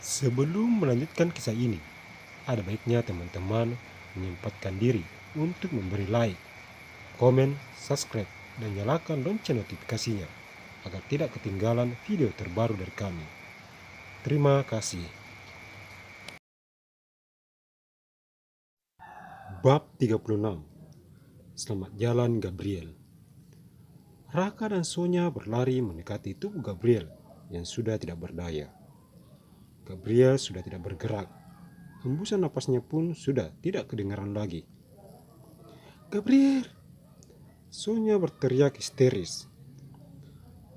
Sebelum melanjutkan kisah ini, ada baiknya teman-teman menyempatkan diri untuk memberi like, komen, subscribe, dan nyalakan lonceng notifikasinya agar tidak ketinggalan video terbaru dari kami. Terima kasih. Bab 36. Selamat jalan Gabriel. Raka dan Sonya berlari mendekati tubuh Gabriel yang sudah tidak berdaya. Gabriel sudah tidak bergerak. Hembusan napasnya pun sudah tidak kedengaran lagi. Gabriel! Sonya berteriak histeris.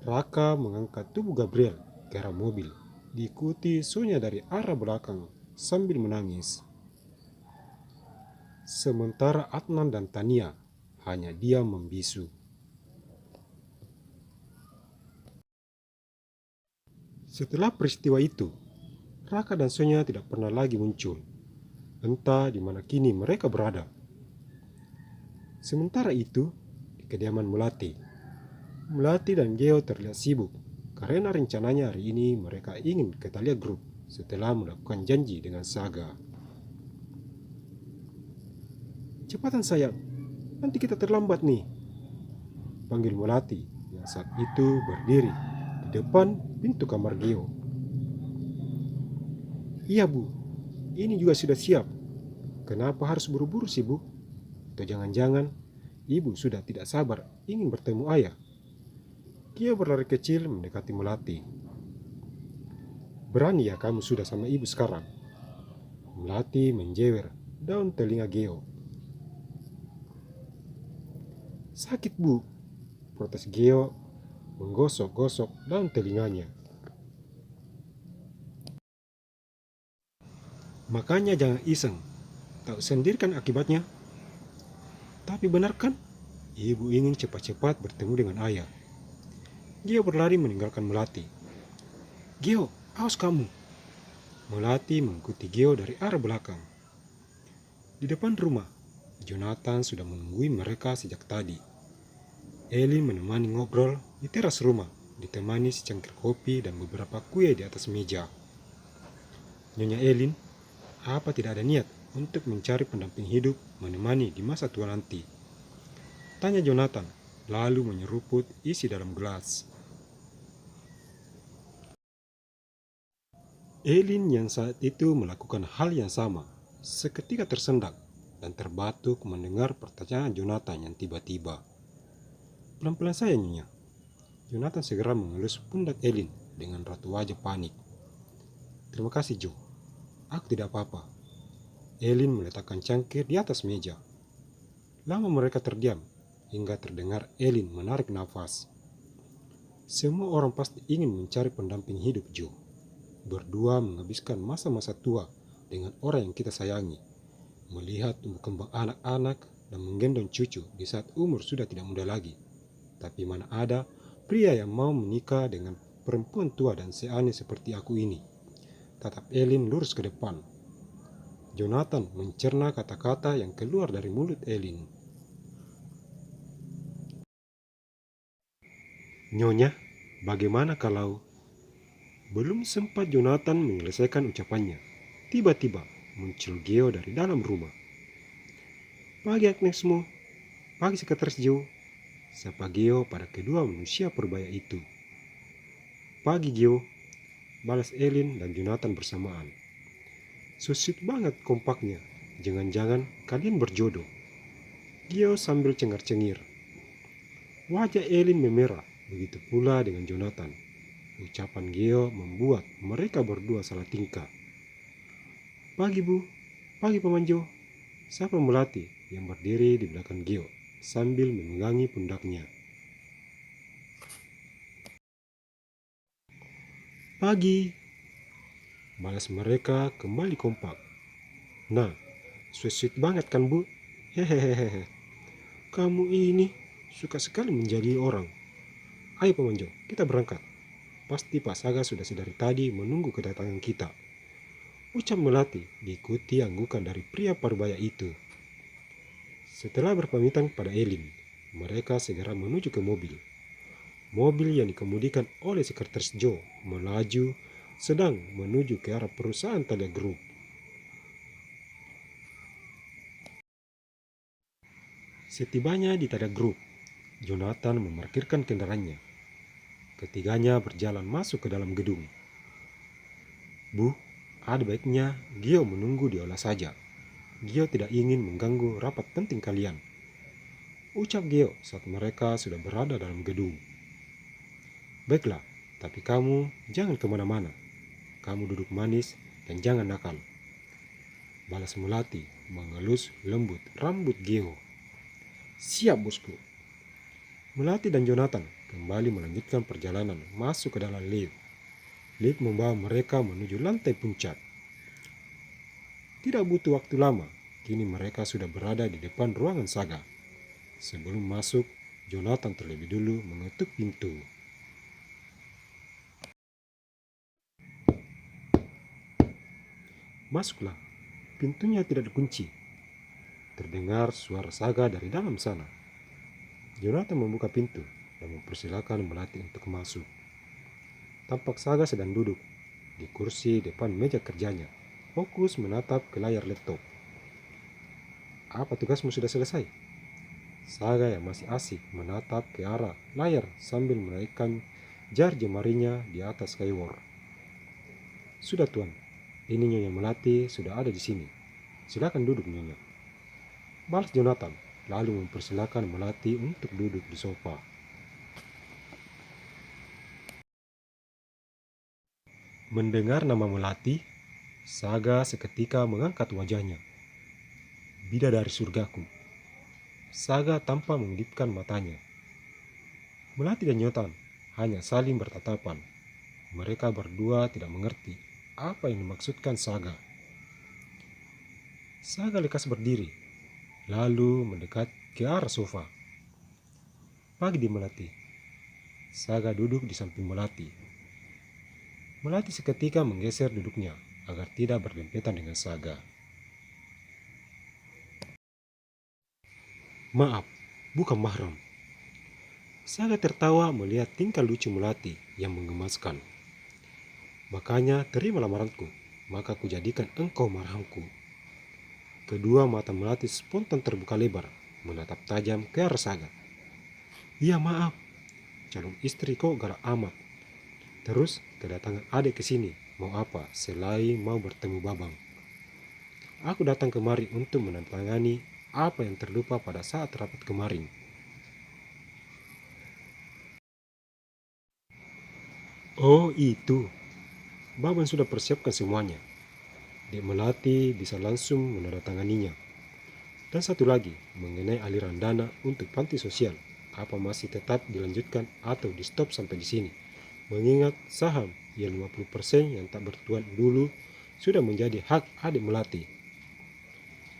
Raka mengangkat tubuh Gabriel ke arah mobil, diikuti Sonya dari arah belakang sambil menangis. Sementara Adnan dan Tania hanya diam membisu. Setelah peristiwa itu, Raka dan Sonya tidak pernah lagi muncul. Entah di mana kini mereka berada. Sementara itu, di kediaman Melati dan Geo terlihat sibuk karena rencananya hari ini mereka ingin ke Thalia Group setelah melakukan janji dengan Saga. Cepatan sayang, nanti kita terlambat nih, panggil Melati yang saat itu berdiri di depan pintu kamar Geo. Iya bu, ini juga sudah siap. Kenapa harus buru-buru sih bu? Atau jangan-jangan ibu sudah tidak sabar ingin bertemu ayah? Geo berlari kecil mendekati Melati. Berani ya kamu sudah sama ibu sekarang? Melati menjewer daun telinga Geo. Sakit bu, protes Geo menggosok-gosok daun telinganya. Makanya jangan iseng, tahu sendiri kan akibatnya. Tapi benar kan? Ibu ingin cepat-cepat bertemu dengan ayah. Geo berlari meninggalkan Melati. Geo, awas kamu. Melati mengikuti Geo dari arah belakang. Di depan rumah, Jonathan sudah menunggui mereka sejak tadi. Elin menemani ngobrol di teras rumah, ditemani secangkir kopi dan beberapa kue di atas meja. Nyonya Elin, apa tidak ada niat untuk mencari pendamping hidup menemani di masa tua nanti? Tanya Jonathan, lalu menyeruput isi dalam gelas. Elin yang saat itu melakukan hal yang sama, seketika tersendak dan terbatuk mendengar pertanyaan Jonathan yang tiba-tiba. Pelan-pelan saja Nyonya. Jonathan segera mengelus pundak Elin dengan raut wajah panik. Terima kasih Jo, aku tidak apa-apa. Elin meletakkan cangkir di atas meja. Lama mereka terdiam, hingga terdengar Elin menarik nafas. Semua orang pasti ingin mencari pendamping hidup Jo. Berdua menghabiskan masa-masa tua dengan orang yang kita sayangi. Melihat tumbuh kembang anak-anak dan menggendong cucu di saat umur sudah tidak muda lagi. Tapi mana ada pria yang mau menikah dengan perempuan tua dan seaneh seperti aku ini. Tatap Elin lurus ke depan. Jonathan mencerna kata-kata yang keluar dari mulut Elin. Nyonya, bagaimana kalau... Belum sempat Jonathan menyelesaikan ucapannya, tiba-tiba muncul Geo dari dalam rumah. Pagi Agnesmo, pagi Sekretaris Jo, sapa Geo pada kedua manusia berbahaya itu. Pagi Geo, balas Elin dan Jonathan bersamaan. So sweet banget kompaknya, jangan-jangan kalian berjodoh. Geo sambil cengar-cengir. Wajah Elin memerah, begitu pula dengan Jonathan. Ucapan Geo membuat mereka berdua salah tingkah. Pagi bu, pagi Paman Jo, sapa Melati yang berdiri di belakang Geo sambil memegangi pundaknya. Pagi, balas mereka kembali kompak. Nah, sweet banget kan bu? Hehehehe. Kamu ini suka sekali menjadi orang. Ayo Paman Jo, kita berangkat. Pasti Pak Saga sudah sedari tadi menunggu kedatangan kita. Ucap Melati diikuti anggukan dari pria parubaya itu. Setelah berpamitan pada Elin, mereka segera menuju ke mobil. Mobil yang dikemudikan oleh Sekretaris Jo melaju sedang menuju ke arah perusahaan Thalia Group. Setibanya di Thalia Group, Jonathan memarkirkan kendaraannya. Ketiganya berjalan masuk ke dalam gedung. Bu, ada baiknya Gio menunggu di aula saja. Gio tidak ingin mengganggu rapat penting kalian, ucap Gio saat mereka sudah berada dalam gedung. Baiklah, tapi kamu jangan kemana-mana. Kamu duduk manis dan jangan nakal, balas Melati mengelus lembut rambut Gio. Siap bosku. Melati dan Jonathan kembali melanjutkan perjalanan masuk ke dalam lift. Lift membawa mereka menuju lantai puncak. Tidak butuh waktu lama, kini mereka sudah berada di depan ruangan Saga. Sebelum masuk, Jonathan terlebih dulu mengetuk pintu. Masuklah, pintunya tidak dikunci. Terdengar suara Saga dari dalam sana. Jonathan membuka pintu dan mempersilakan Melati untuk masuk. Tampak Saga sedang duduk di kursi depan meja kerjanya, fokus menatap ke layar laptop. Apa tugasmu sudah selesai? Saga yang masih asik menatap ke arah layar sambil menaikkan jar jemarinya di atas skyward. Sudah tuan, ini Nyonya Melati sudah ada di sini. Silakan duduk Nyonya, balas Jonathan, lalu mempersilakan Melati untuk duduk di sofa. Mendengar nama Melati, Saga seketika mengangkat wajahnya. Bidadari surgaku. Saga tanpa mengedipkan matanya. Melati dan Jonathan hanya saling bertatapan. Mereka berdua tidak mengerti apa yang dimaksudkan Saga. Saga lekas berdiri, lalu mendekat ke arah sofa. Pagi di Melati. Saga duduk di samping Melati. Melati seketika menggeser duduknya agar tidak berdempetan dengan Saga. Maaf, bukan mahram. Saga tertawa melihat tingkah lucu Melati yang menggemaskan. Makanya terima lamaranku, maka kujadikan engkau marhamku. Kedua mata Melati spontan terbuka lebar, menatap tajam ke arah Saga. Iya maaf, calon istri kok galak amat. Terus kedatangan adik ke sini, mau apa selain mau bertemu Babang? Aku datang kemari untuk menandatangani apa yang terlupa pada saat rapat kemarin. Oh itu, Babang sudah persiapkan semuanya. Dek Melati bisa langsung menandatanganinya. Dan satu lagi, mengenai aliran dana untuk panti sosial, apa masih tetap dilanjutkan atau di stop sampai di sini? Mengingat saham yang 50% yang tak bertuan dulu sudah menjadi hak adik Melati.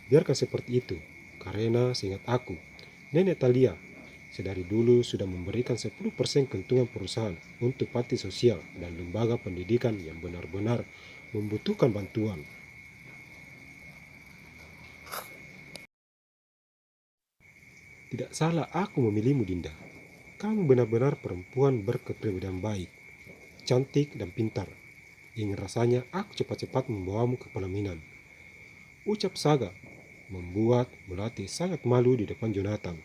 Biarkan seperti itu, karena seingat aku, Nenek Thalia sedari dulu sudah memberikan 10% keuntungan perusahaan untuk panti sosial dan lembaga pendidikan yang benar-benar membutuhkan bantuan. Tidak salah aku memilihmu, Dinda. Kamu benar-benar perempuan berkepribadian baik, cantik dan pintar. Ingin rasanya aku cepat-cepat membawamu ke pelaminan. Ucap Saga membuat Melati sangat malu di depan Jonathan.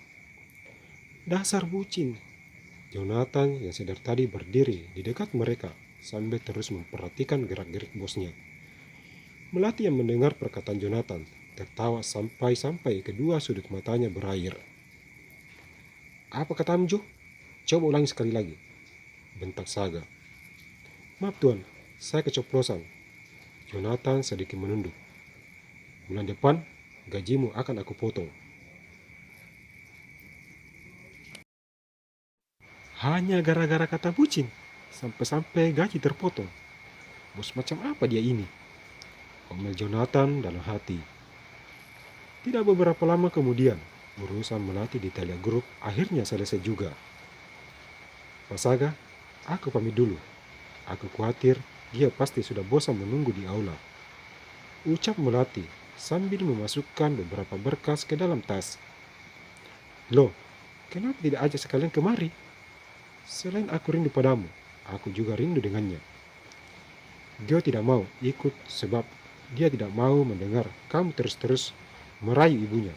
Dasar bucin. Jonathan yang sedar tadi berdiri di dekat mereka sambil terus memperhatikan gerak-gerik bosnya. Melati yang mendengar perkataan Jonathan tertawa sampai kedua sudut matanya berair. Apa katamu, Jo? Coba ulangi sekali lagi, bentak Saga. Maaf tuan, saya keceplosan. Jonathan sedikit menunduk. Bulan depan, gajimu akan aku potong. Hanya gara-gara kata bucin, sampai-sampai gaji terpotong. Bos macam apa dia ini? Omel Jonathan dalam hati. Tidak beberapa lama kemudian, urusan Melati di Thalia Group akhirnya selesai juga. Pak Saga, aku pamit dulu. Aku khawatir dia pasti sudah bosan menunggu di aula. Ucap Melati sambil memasukkan beberapa berkas ke dalam tas. Loh, kenapa tidak ajak sekalian kemari? Selain aku rindu padamu, aku juga rindu dengannya. Geo tidak mau ikut sebab dia tidak mau mendengar kamu terus-terus merayu ibunya.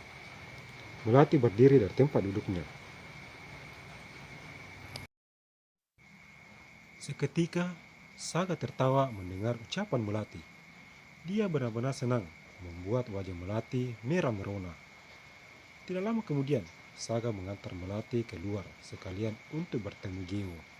Melati berdiri dari tempat duduknya. Seketika, Saga tertawa mendengar ucapan Melati. Dia benar-benar senang, membuat wajah Melati merah merona. Tidak lama kemudian, Saga mengantar Melati keluar sekalian untuk bertemu Geo.